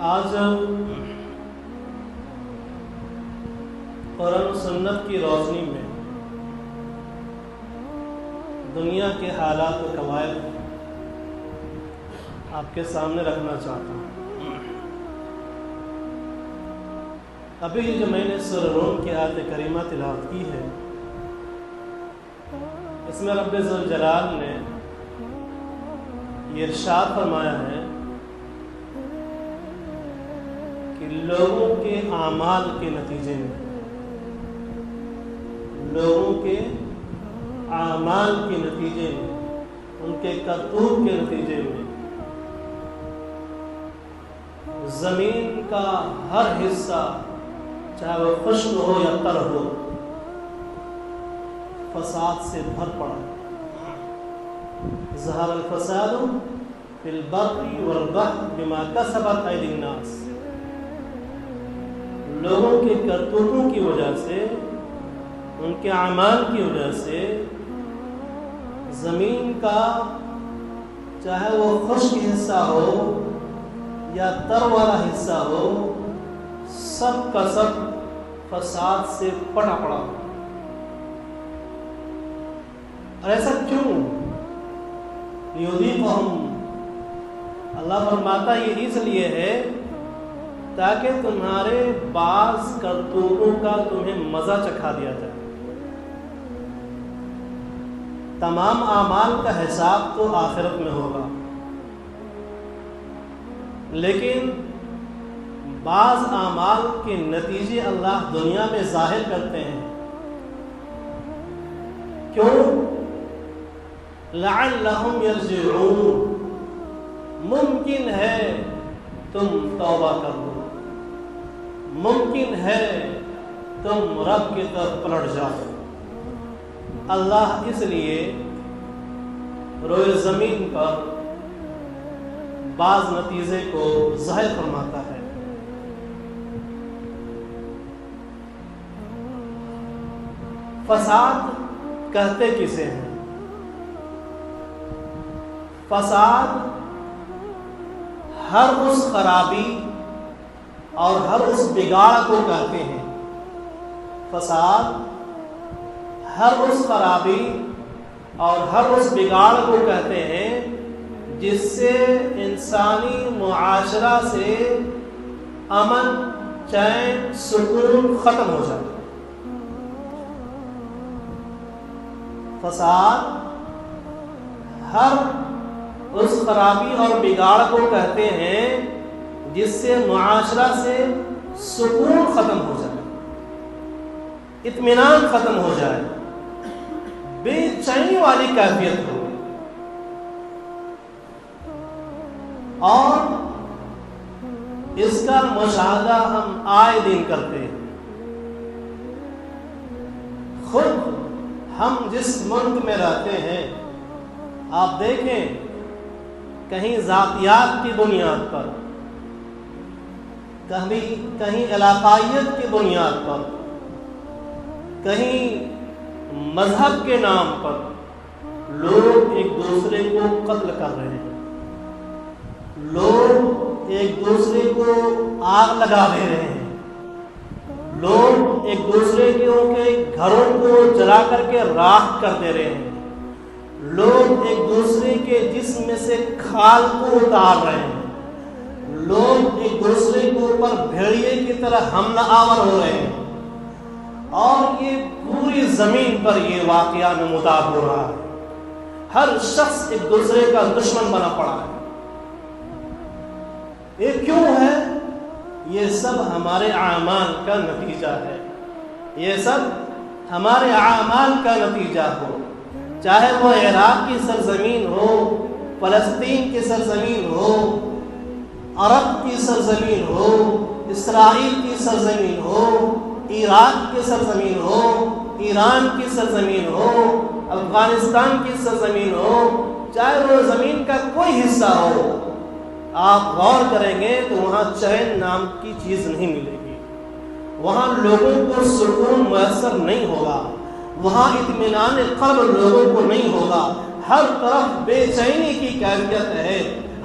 آج قرآن و سنت کی روشنی میں دنیا کے حالات و قواعد آپ کے سامنے رکھنا چاہتا ہوں۔ ابھی جو میں نے سورہ روم کی آیت کریمہ تلاوت کی ہے، اس میں رب ذوالجلال نے یہ ارشاد فرمایا ہے کہ لوگوں کے اعمال کے نتیجے میں، لوگوں کے اعمال کے نتیجے میں، ان کے کرتوت کے نتیجے میں زمین کا ہر حصہ، چاہے وہ خشک ہو یا تر ہو، فساد سے بھر پڑا۔ ظہر الفساد فی البر والبحر بما کسبت ایدی الناس۔ لوگوں کے کرتوتوں کی وجہ سے، ان کے اعمال کی وجہ سے زمین کا چاہے وہ خشک حصہ ہو یا تر والا حصہ ہو، سب کا سب فساد سے پٹا پڑا۔ اور ایسا کیوں؟ لیذیقہم، اللہ فرماتا یہ اس لیے ہے تاکہ تمہارے بعض کرتوتوں کا تمہیں مزہ چکھا دیا جائے۔ تمام اعمال کا حساب تو آخرت میں ہوگا، لیکن بعض اعمال کے نتیجے اللہ دنیا میں ظاہر کرتے ہیں۔ کیوں؟ لعلہم یرجعون، ممکن ہے تم توبہ کر لو، ممکن ہے تم رب کی طرف پلٹ جاؤ۔ اللہ اس لیے روئے زمین پر بعض نتیجے کو ظاہر فرماتا ہے۔ فساد کہتے کسے ہیں؟ فساد ہر اس خرابی اور ہر اس بگاڑ کو کہتے ہیں۔ فساد ہر اس خرابی اور ہر اس بگاڑ کو کہتے ہیں جس سے انسانی معاشرہ سے امن، چین، سکون ختم ہو جائے۔ فساد ہر اس خرابی اور بگاڑ کو کہتے ہیں جس سے معاشرہ سے سکون ختم ہو جائے، اطمینان ختم ہو جائے، بے چینی والی کیفیت ہو۔ اور اس کا مشاہدہ ہم آئے دن کرتے ہیں۔ خود ہم جس ملک میں رہتے ہیں، آپ دیکھیں کہیں ذاتیات کی بنیاد پر، کہیں علاقائیت کی بنیاد پر، کہیں مذہب کے نام پر لوگ ایک دوسرے کو قتل کر رہے ہیں، لوگ ایک دوسرے کو آگ لگا دے رہے ہیں، لوگ ایک دوسرے کے گھروں کو جلا کر کے راکھ کر دے رہے ہیں، لوگ ایک دوسرے کے جسم میں سے کھال کو اتار رہے ہیں، لوگ ایک دوسرے کے اوپر بھیڑیے کی طرح حملہ آور ہو رہے ہیں، اور یہ پوری زمین پر یہ واقعہ نمودار ہو رہا ہے۔ ہر شخص ایک دوسرے کا دشمن بنا پڑا ہے۔ یہ کیوں ہے؟ یہ سب ہمارے اعمال کا نتیجہ ہے، یہ سب ہمارے اعمال کا نتیجہ ہو، چاہے وہ عراق کی سرزمین ہو، فلسطین کی سرزمین ہو، عرب کی سرزمین ہو، اسرائیل کی سرزمین ہو، عراق کی سرزمین ہو، ایران کی سرزمین ہو، افغانستان کی سرزمین ہو، چاہے وہ زمین کا کوئی حصہ ہو، آپ غور کریں گے تو وہاں چین نام کی چیز نہیں ملے گی، وہاں لوگوں کو سکون میسر نہیں ہوگا، وہاں اطمینان قلب لوگوں کو نہیں ہوگا، ہر طرف بے چینی کی کیفیت ہے،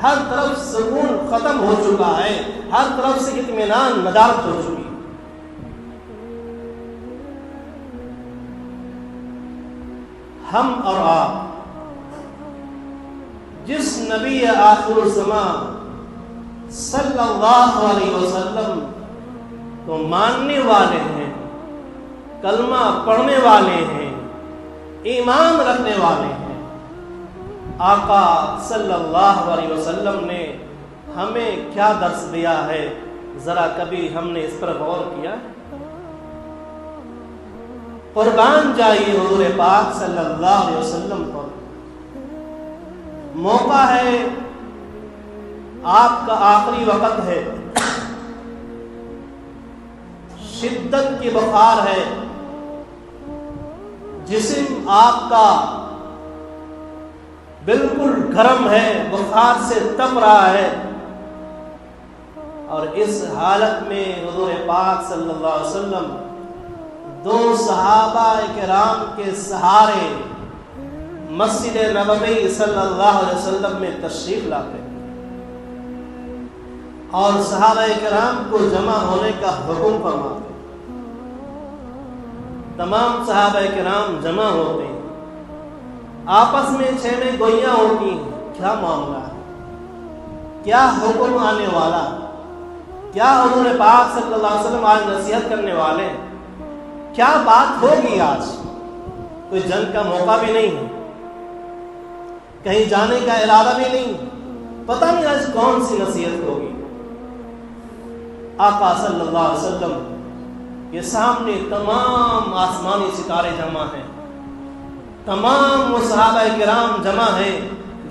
ہر طرف سکون ختم ہو چکا ہے، ہر طرف سے اطمینان ندارت ہو چکی ہے۔ ہم اور آپ جس نبی آخر الزمان صلی اللہ علیہ وسلم کو ماننے والے ہیں، کلمہ پڑھنے والے ہیں، ایمان رکھنے والے ہیں، آقا صلی اللہ علیہ وسلم نے ہمیں کیا درس دیا ہے، ذرا کبھی ہم نے اس پر غور کیا؟ قربان جائیے حضور پاک صلی اللہ علیہ وسلم پر۔ موقع ہے، آپ کا آخری وقت ہے، شدت کی بخار ہے، جسم آپ کا بالکل گرم ہے، بخار سے تپ رہا ہے، اور اس حالت میں حضور پاک صلی اللہ علیہ وسلم دو صحابہ کرام کے سہارے مسجد نبوی صلی اللہ علیہ وسلم میں تشریف لاتے ہیں اور صحابہ کرام کو جمع ہونے کا حکم فرماتے ہیں۔ تمام صحابہ کرام جمع ہوتے ہیں، آپس میں چھیڑیں گوئیاں ہوتی ہیں، کیا معاملہ ہے، کیا حکم آنے والا، کیا حضور پاک صلی اللہ علیہ وسلم آج نصیحت کرنے والے ہیں، کیا بات ہوگی؟ آج کوئی جنگ کا موقع بھی نہیں ہے، کہیں جانے کا ارادہ بھی نہیں، پتہ نہیں آج کون سی نصیحت ہوگی۔ آقا صلی اللہ علیہ وسلم کے سامنے تمام آسمانی ستارے جمع ہیں، تمام وہ صحابہ کرام جمع ہیں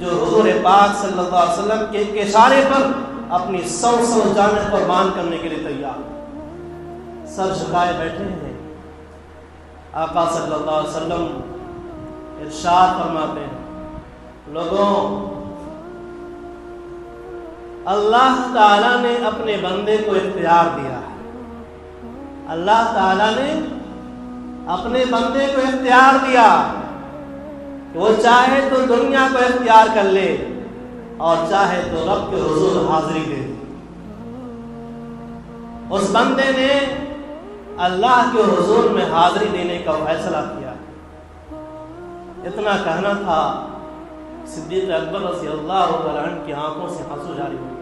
جو حضور پاک صلی اللہ علیہ وسلم کے اشارے پر اپنی سو جانیں قربان کرنے کے لیے تیار، سر جھکائے بیٹھے ہیں۔ آقا صلی اللہ علیہ وسلم ارشاد فرماتے ہیں، لوگوں، اللہ تعالیٰ نے اپنے بندے کو اختیار دیا ہے، اللہ تعالیٰ نے اپنے بندے کو اختیار دیا کہ وہ چاہے تو دنیا کو اختیار کر لے اور چاہے تو رب کے حضور حاضری دے۔ اس بندے نے اللہ کے حضور میں حاضری دینے کا فیصلہ کیا۔ اتنا کہنا تھا، صدیق اکبر رضی اللہ عنہ کی آنکھوں سے آنسو جاری ہوئے۔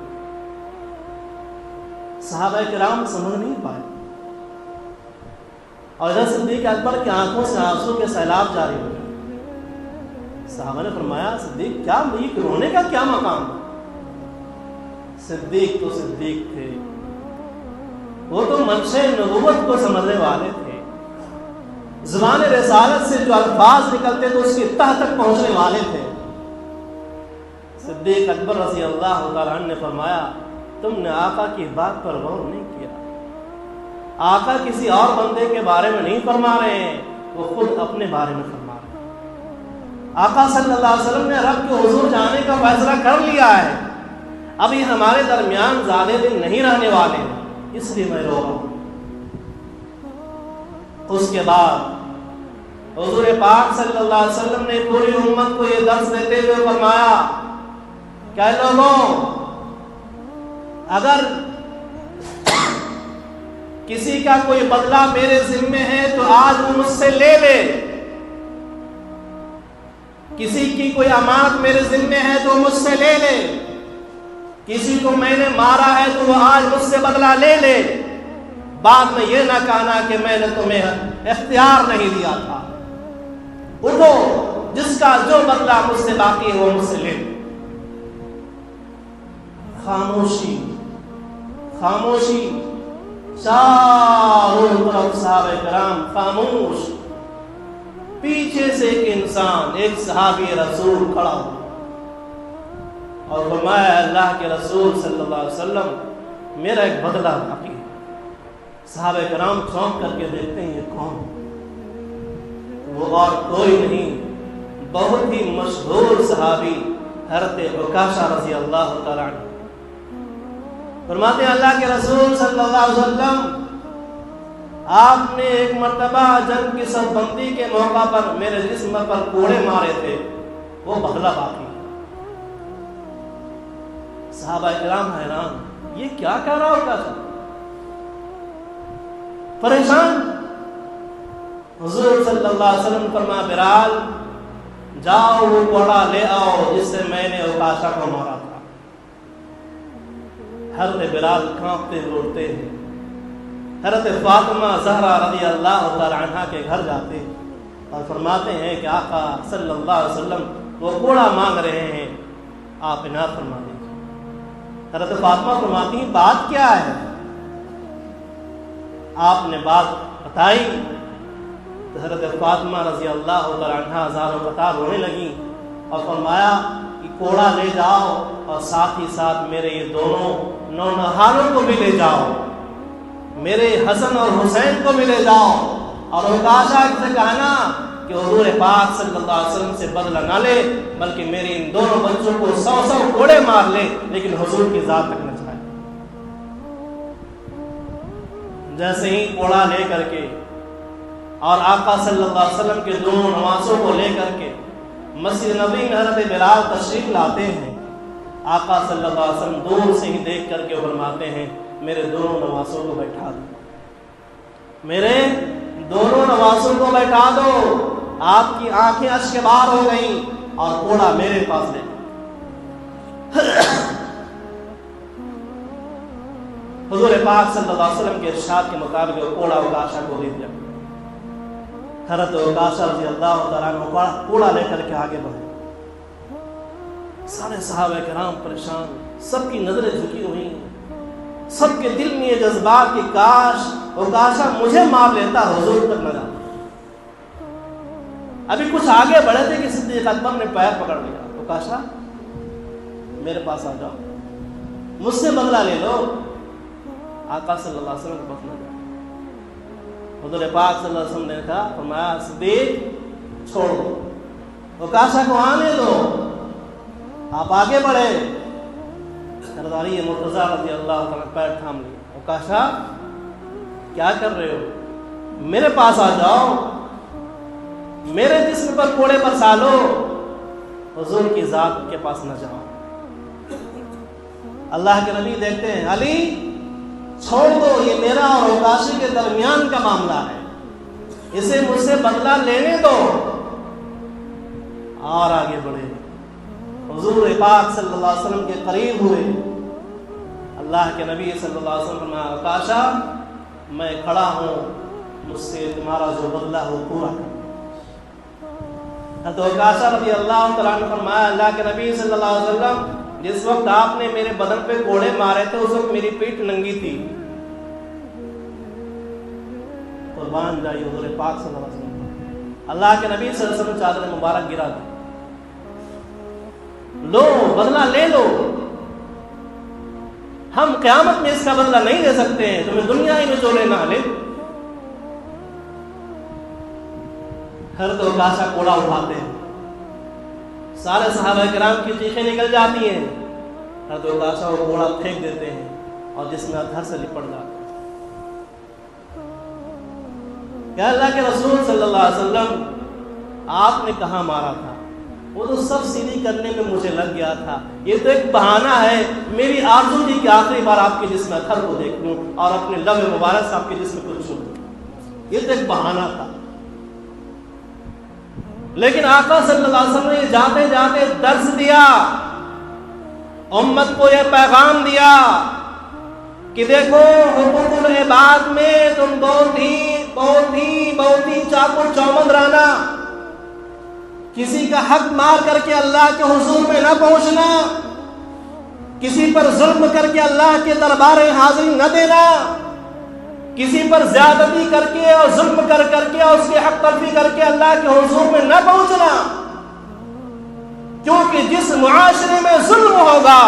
صحابہ کرام سمجھ نہیں پائے، اور حضرت صدیق اکبر کی آنکھوں سے آنسو کے سیلاب جاری ہوئے۔ صحابہ نے فرمایا، صدیق کیا یہ رونے کا کیا مقام؟ صدیق تو صدیق تھے، وہ تو منشأ نبوت کو سمجھنے والے تھے، زبان رسالت سے جو الفاظ نکلتے تو اس کی تہ تک پہنچنے والے تھے۔ صدیق اکبر رضی اللہ تعالیٰ عنہ نے فرمایا، تم نے آقا کی بات پر غور نہیں کیا، آقا کسی اور بندے کے بارے میں نہیں فرما رہے ہیں، وہ خود اپنے بارے میں فرما رہے ہیں۔ آقا صلی اللہ علیہ وسلم نے رب کے حضور جانے کا فیصلہ کر لیا ہے، اب یہ ہمارے درمیان زیادہ دن نہیں رہنے والے، اس لیے میں رو رہا ہوں۔ اس کے بعد حضور پاک صلی اللہ علیہ وسلم نے پوری امت کو یہ درس دیتے ہوئے فرمایا کہ لوگوں، اگر کسی کا کوئی بدلہ میرے ذمے ہے تو آج وہ مجھ سے لے لے، کسی کی کوئی امانت میرے ذمے ہے تو مجھ سے لے لے، کسی کو میں نے مارا ہے تو وہ آج مجھ سے بدلہ لے لے، بعد میں یہ نہ کہنا کہ میں نے تمہیں اختیار نہیں دیا تھا۔ اٹھو، جس کا جو بدلہ مجھ سے باقی ہے وہ مجھ سے لے لے۔ خاموشی، خاموشی، چاروں طرف صحابہ کرام خاموش، پیچھے سے ایک انسان، ایک صحابی رسول کھڑا ہوا اور فرمایا، اللہ کے رسول صلی اللہ علیہ وسلم، میرا ایک بدلہ باقی ہے۔ صحابہ کرام چونک کر کے دیکھتے ہیں یہ کون؟ وہ اور کوئی نہیں، بہت ہی مشہور صحابی حضرت عکاشہ رضی اللہ تعالیٰ عنہ۔ فرماتے ہیں، اللہ کے رسول صلی اللہ علیہ وسلم، آپ نے ایک مرتبہ جنگ کی صف بندی کے موقع پر میرے جسم پر کوڑے مارے تھے، وہ بدلہ باقی۔ صحابہ کرام حیران، یہ کیا کہہ رہا ہوگا؟ پریشان۔ حضور صلی اللہ علیہ وسلم فرمایا بلال جاؤ وہ گھوڑا لے آؤ جس سے میں نے عکاشہ کو مارا تھا۔ حضرت بلال کانپتے ہوئے ہیں، حضرت فاطمہ زہرا رضی اللہ تعالی عنہا کے گھر جاتے ہیں اور فرماتے ہیں کہ آقا صلی اللہ علیہ وسلم وہ گھوڑا مانگ رہے ہیں، آپ عنایت فرما دیجیے۔ حضرت فاطمہ فرماتی ہیں بات کیا ہے؟ آپ نے بات بتائی تو حضرت فاطمہ رضی اللہ تعالی عنہا ہزاروں قطار رونے لگیں اور فرمایا کہ گھوڑا لے جاؤ اور ساتھ ہی ساتھ میرے یہ دونوں نونہاروں کو بھی لے جاؤ، میرے حسن اور حسین کو بھی لے جاؤ، اور عکاشہ سے کہنا کہ حضور پاک صلی اللہ علیہ وسلم سے بدلہ نہ لے بلکہ میرے ان دونوں بچوں کو 100 گھوڑے مار لے لیکن حضور کی ذات تک نہ جائے۔ جیسے ہی گھوڑا لے کر کے اور آقا صلی اللہ علیہ وسلم کے دونوں نواسوں کو لے کر کے مسجد نبی میں حضرت بلال تشریف لاتے ہیں، آقا صلی اللہ علیہ وسلم دور سے ہی دیکھ کر کے فرماتے ہیں میرے دونوں نواسوں کو بیٹھا دو، میرے دونوں نواسوں کو بیٹھا دو۔ آپ کی آنکھیں اشک بار ہو گئیں اور گھوڑا میرے پاس لے۔ حضور پاک صلی اللہ علیہ وسلم کے ارشاد کے مطابق گھوڑا عکاشہ کو دے دیا۔ حضرت عکاشہ رضی اللہ تعالیٰ عنہ گھوڑا لے کر کے آگے بڑھے۔ سارے صحابہ کرام پریشان، سب کی نظریں جھکی ہوئی، سب کے دل میں یہ جذبات کہ کاش عکاشہ مجھے مار لیتا، حضور تک نہ جاتا۔ ابھی کچھ آگے بڑھے تھے کہ صدیق اکبر نے پیر پکڑ لیا، عکاشہ میرے پاس آ جاؤ، مجھ سے بدلہ لے لو۔ آقا صلی اللہ علیہ وسلم کو بخشنا جائے۔ حضور پاک صلی اللہ علیہ وسلم نے کہا، فرمایا صدیق چھوڑ دو، عکاشہ کو آنے دو۔ آپ آگے بڑھے، سرداری مرتضیٰ رضی اللہ تعالیٰ پیر تھام لیا۔ عکاشہ کیا کر رہے ہو؟ میرے پاس آ جاؤ، میرے جسم پر کوڑے پر سالو، حضور کی ذات کے پاس نہ جاؤ۔ اللہ کے نبی دیکھتے ہیں، علی چھوڑ دو، یہ میرا اور عکاشی کے درمیان کا معاملہ ہے، اسے مجھ سے بدلہ لینے دو۔ اور آگے بڑھے، حضور پاک صلی اللہ علیہ وسلم کے قریب ہوئے۔ اللہ کے نبی صلی اللہ علیہ وسلم فرمایا عکاشہ میں کھڑا ہوں، مجھ سے تمہارا جو بدلہ ہو پورا کر۔ تو عکاشہ رضی اللہ تعالیٰ عنہ فرمایا اللہ کے نبی صلی اللہ علیہ وسلم جس وقت آپ نے میرے بدن پہ کوڑے مارے تھے اس وقت میری پیٹھ ننگی تھی۔ قربان جائیے حضور پاک صلی اللہ علیہ وسلم، اللہ کے نبی صلی اللہ علیہ وسلم چادر مبارک گرا دی، لو بدلہ لے لو، ہم قیامت میں اس کا بدلہ نہیں لے سکتے ہیں، تمہیں دنیا ہی میں جو لینا لے۔ حضرت عکاشہ کوڑا اٹھاتے ہیں، سارے صحابہ کرام کی چیخیں نکل جاتی ہیں، حضرت عکاشہ وہ کوڑا پھینک دیتے ہیں اور جس میں گھر سے لپٹ جاتے ہیں۔ کہ اللہ کے رسول صلی اللہ علیہ وسلم آپ نے کہاں مارا تھا؟ وہ تو سب سیدھی کرنے میں مجھے لگ گیا تھا، یہ تو ایک بہانہ ہے، میری آرزو تھی کہ آخری بار آپ کے جسم اطہر کو دیکھ لوں اور اپنے لب مبارک سے آپ کے جسم کو چھو لوں، یہ تو ایک بہانہ تھا۔ لیکن آقا صلی اللہ علیہ وسلم نے جاتے جاتے درس دیا، امت کو یہ پیغام دیا کہ دیکھو حقوق العباد میں تم بہت ہی چاقو چوبند رہنا، کسی کا حق مار کر کے اللہ کے حضور میں نہ پہنچنا، کسی پر ظلم کر کے اللہ کے دربار حاضری نہ دینا، کسی پر زیادتی کر کے اور ظلم کر کے اور اس کے حق تلفی کر کے اللہ کے حضور میں نہ پہنچنا، کیونکہ جس معاشرے میں ظلم ہوگا،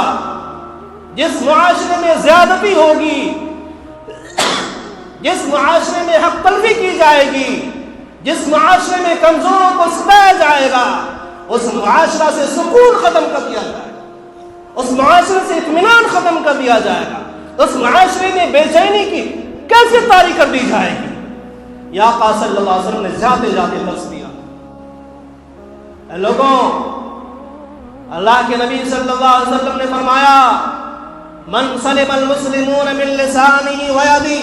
جس معاشرے میں زیادتی ہوگی، جس معاشرے میں حق تلفی کی جائے گی، جس معاشرے میں کمزوروں کو ستایا جائے گا، اس معاشرہ سے سکون ختم کر دیا جائے گا، اس معاشرے سے اطمینان ختم کر دیا جائے گا، اس معاشرے میں بے چینی کی کیسے طاری کر دی جائے گی۔ یا آقا صلی اللہ علیہ وسلم نے جاتے جاتے درس دیا۔ اے لوگوں، اللہ کے نبی صلی اللہ علیہ وسلم نے فرمایا من سلم المسلمون من لسانه ویدی،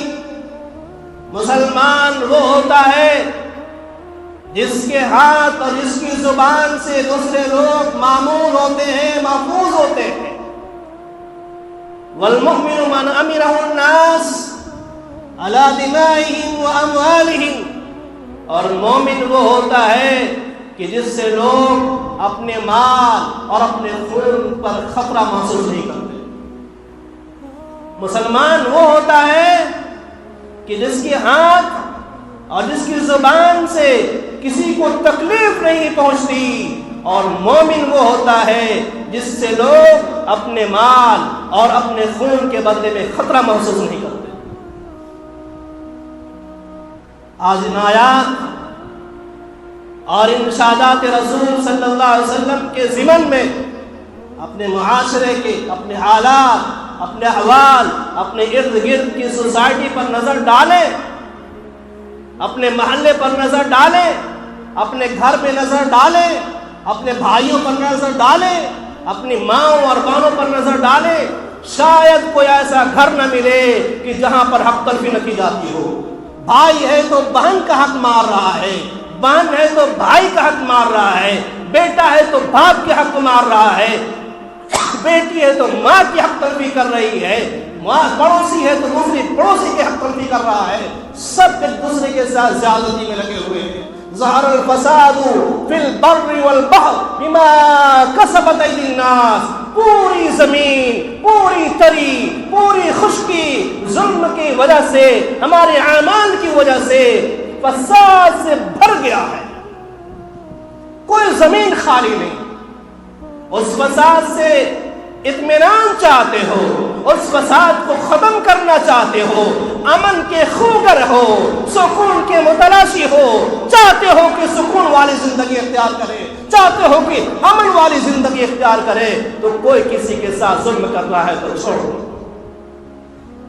مسلمان وہ ہوتا ہے جس کے ہاتھ اور جس کی زبان سے دوسرے لوگ معمول ہوتے ہیں، محفوظ ہوتے ہیں۔ والمؤمن من امرہ الناس علی دمائهم واموالهم، اور مومن وہ ہوتا ہے کہ جس سے لوگ اپنے مال اور اپنے خون پر خطرہ محسوس نہیں کرتے۔ مسلمان وہ ہوتا ہے کہ جس کے ہاتھ اور جس کی زبان سے کسی کو تکلیف نہیں پہنچتی، اور مومن وہ ہوتا ہے جس سے لوگ اپنے مال اور اپنے خون کے بدلے میں خطرہ محسوس نہیں کرتے۔ آج ان آیات اور ان ارشادات رسول صلی اللہ علیہ وسلم کے ضمن میں اپنے معاشرے کے، اپنے حالات، اپنے احوال، اپنے ارد گرد کی سوسائٹی پر نظر ڈالیں، اپنے محلے پر نظر ڈالیں، اپنے گھر پہ نظر ڈالیں، اپنے بھائیوں پر نظر ڈالیں، اپنی ماؤں اور بہنوں پر نظر ڈالیں۔ شاید کوئی ایسا گھر نہ ملے کہ جہاں پر حق تلفی نہ کی جاتی ہو۔ بھائی ہے تو بہن کا حق مار رہا ہے، بہن ہے تو بھائی کا حق مار رہا ہے، بیٹا ہے تو باپ کے حق مار رہا ہے، بیٹی ہے تو ماں کی حق تلفی کر رہی ہے، پڑوسی ہے تو دوسری پڑوسی کے حق تلفی کر رہا ہے۔ سب ایک دوسرے کے ساتھ زیادتی میں لگے ہوئے ہیں۔ ظہر الفساد فی البر والبحر بما کسبت ایدی الناس، پوری زمین، پوری تری، پوری خشکی ظلم کی وجہ سے، ہمارے اعمال کی وجہ سے فساد سے بھر گیا ہے۔ کوئی زمین خالی نہیں۔ اس فساد سے اطمینان چاہتے ہو، اس فساد کو ختم کرنا چاہتے ہو، امن کے خوگر ہو، سکون کے متلاشی ہو، چاہتے ہو کہ سکون والی زندگی اختیار کرے، چاہتے ہو کہ امن والی زندگی اختیار کرے، تو کوئی کسی کے ساتھ ظلم کر رہا ہے تو چھوڑ دو،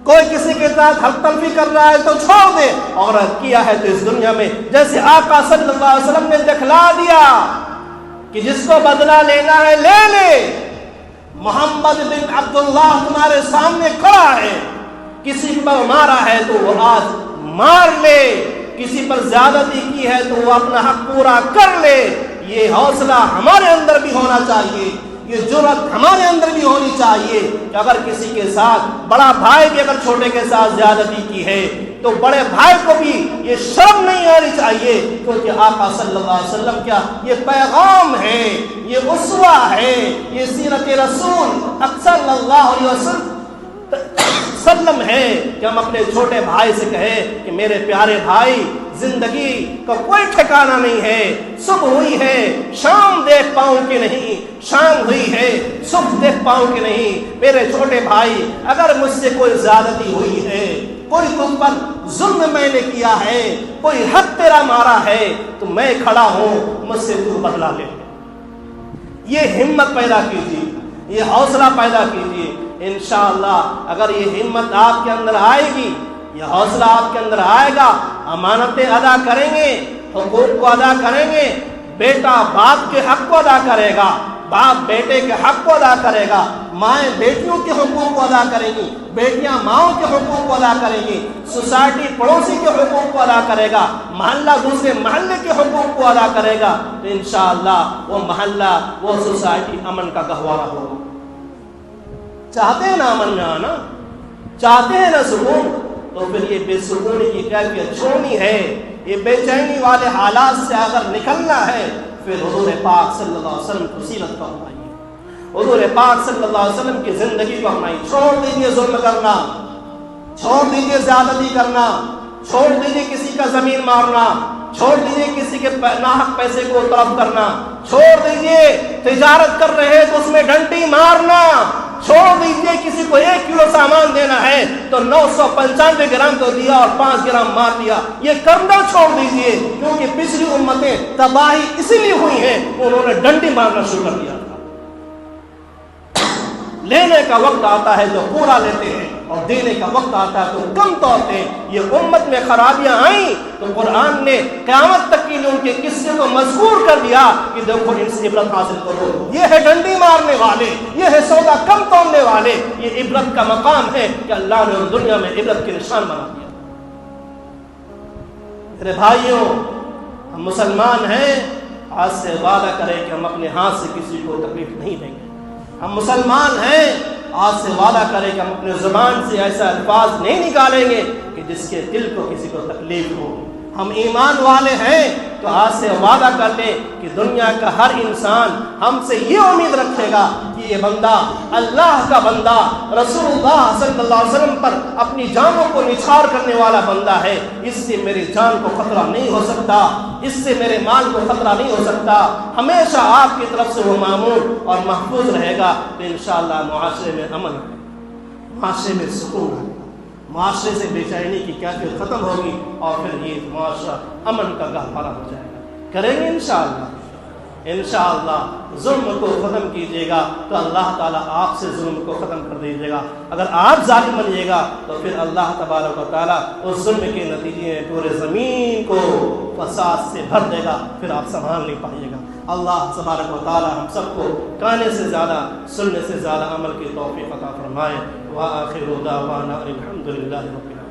کوئی کسی کے ساتھ حق تلفی کر رہا ہے تو چھوڑ دے۔ اور کیا ہے تو اس دنیا میں جیسے آقا صلی اللہ علیہ وسلم نے دکھلا دیا کہ جس کو بدلہ لینا ہے لے لے۔ محمد بن عبداللہ تمہارے سامنے کھڑا ہے، کسی پر مارا ہے تو وہ آج مار لے، کسی پر زیادتی کی ہے تو وہ اپنا حق پورا کر لے۔ یہ حوصلہ ہمارے اندر بھی ہونا چاہیے، یہ جرأت ہمارے اندر بھی ہونی چاہیے کہ اگر کسی کے ساتھ، بڑا بھائی بھی اگر چھوٹے کے ساتھ زیادتی کی ہے تو بڑے بھائی کو بھی یہ شرم نہیں آنی چاہیے، کیونکہ آقا صلی اللہ علیہ وسلم کیا یہ پیغام ہے، یہ اسوہ ہے، یہ سیرت رسول صلی اللہ علیہ وسلم ہے کہ ہم اپنے چھوٹے بھائی سے کہیں کہ میرے پیارے بھائی، زندگی کا کوئی ٹھکانہ نہیں ہے، صبح ہوئی ہے شام دیکھ پاؤں کہ نہیں، شام ہوئی ہے صبح دیکھ پاؤں کہ نہیں۔ میرے چھوٹے بھائی، اگر مجھ سے کوئی زیادتی ہوئی ہے، کوئی تم پر ظلم میں نے کیا ہے، کوئی حق تیرا مارا ہے، تو میں کھڑا ہوں، مجھ سے تو بدلا لے۔ یہ ہمت پیدا کیجیے، یہ حوصلہ پیدا کیجیے۔ انشاءاللہ اگر یہ ہمت آپ کے اندر آئے گی، یہ حوصلہ آپ کے اندر آئے گا، امانتیں ادا کریں گے، حقوق کو ادا کریں گے، بیٹا باپ کے حق کو ادا کرے گا، باپ بیٹے کے حق کو ادا کرے گا، مائیں بیٹیوں کے حقوق کو ادا کریں گی، بیٹیاں ماؤں کے حقوق کو ادا کریں گی، سوسائٹی پڑوسی کے حقوق کو ادا کرے گا، محلہ دوسرے محلے کے حقوق کو ادا کرے گا، تو انشاءاللہ وہ محلہ، وہ سوسائٹی امن کا گہوارہ ہوگا۔ چاہتے ہیں نا امن میں آنا، چاہتے ہیں نا سکون، تو پھر یہ بے سکونی کی کیفیت چھوڑنی ہے، یہ بے چینی والے حالات سے اگر نکلنا ہے، پھر حضور پاک صلی اللہ علیہ وسلم کی سیرت کو اپنائیے، حضور پاک صلی اللہ علیہ وسلم کی زندگی کو اپنائیے۔ چھوڑ دیجیے ظلم کرنا، چھوڑ دیجیے زیادتی کرنا، چھوڑ دیجیے کسی کا زمین مارنا، چھوڑ دیجیے کسی کے ناحق پیسے کو طلب کرنا، چھوڑ دیجیے تجارت کر رہے تو اس میں ڈنڈی مارنا، چھوڑ دیجیے کسی کو 1 کلو سامان دینا ہے تو 995 گرام تو دیا اور 5 گرام مار دیا، یہ کرنا چھوڑ دیجیے، کیونکہ پچھلی امتیں تباہی اسی لیے ہوئی ہیں، انہوں نے ڈنڈی مارنا شروع کر دیا تھا۔ لینے کا وقت آتا ہے جو پورا لیتے ہیں، اور دینے کا وقت آتا ہے تو کم طور پہ یہ امت میں خرابیاں آئیں تو قرآن نے قیامت تک کے لیے ان کے قصے کو مذکور کر دیا کہ دیکھو ان سے عبرت حاصل کرو. یہ ہے ڈنڈی مارنے والے, یہ ہے سودا کم توڑنے والے, یہ عبرت کا مقام ہے کہ اللہ نے اس دنیا میں عبرت کے نشان بنا دیا. میرے بھائیوں, ہم مسلمان ہیں, آج سے وعدہ کریں کہ ہم اپنے ہاتھ سے کسی کو تکلیف نہیں دیں گے. ہم مسلمان ہیں, آج سے وعدہ کریں کہ ہم اپنے زبان سے ایسا الفاظ نہیں نکالیں گے کہ جس کے دل کو کسی کو تکلیف ہو. ہم ایمان والے ہیں تو آج سے وعدہ کر لیں کہ دنیا کا ہر انسان ہم سے یہ امید رکھے گا کہ یہ بندہ اللہ کا بندہ, رسول اللہ صلی اللہ علیہ وسلم پر اپنی جانوں کو نچھاور کرنے والا بندہ ہے, اس سے میری جان کو خطرہ نہیں ہو سکتا, اس سے میرے مال کو خطرہ نہیں ہو سکتا, ہمیشہ آپ کی طرف سے وہ مامون اور محفوظ رہے گا. تو انشاءاللہ معاشرے میں امن ہے, معاشرے میں سکون ہے, معاشرے سے بے چینی کی کیفیت ختم ہوگی اور پھر یہ معاشرہ امن کا گہوارہ ہو جائے گا. کریں گے انشاءاللہ. انشاءاللہ ظلم کو ختم کیجیے گا تو اللہ تعالیٰ آپ سے ظلم کو ختم کر دیجیے گا. اگر آپ ظالم بنیے گا تو پھر اللہ تبارک و تعالیٰ اس ظلم کے نتیجے میں پورے زمین کو فساد سے بھر دے گا, پھر آپ سنبھال نہیں پائیے گا. اللہ تبارک و تعالیٰ ہم سب کو کہنے سے زیادہ سننے سے زیادہ عمل کی توفیق عطا فرمائے. وآخر دعوانا الحمد للہ رب العالمین.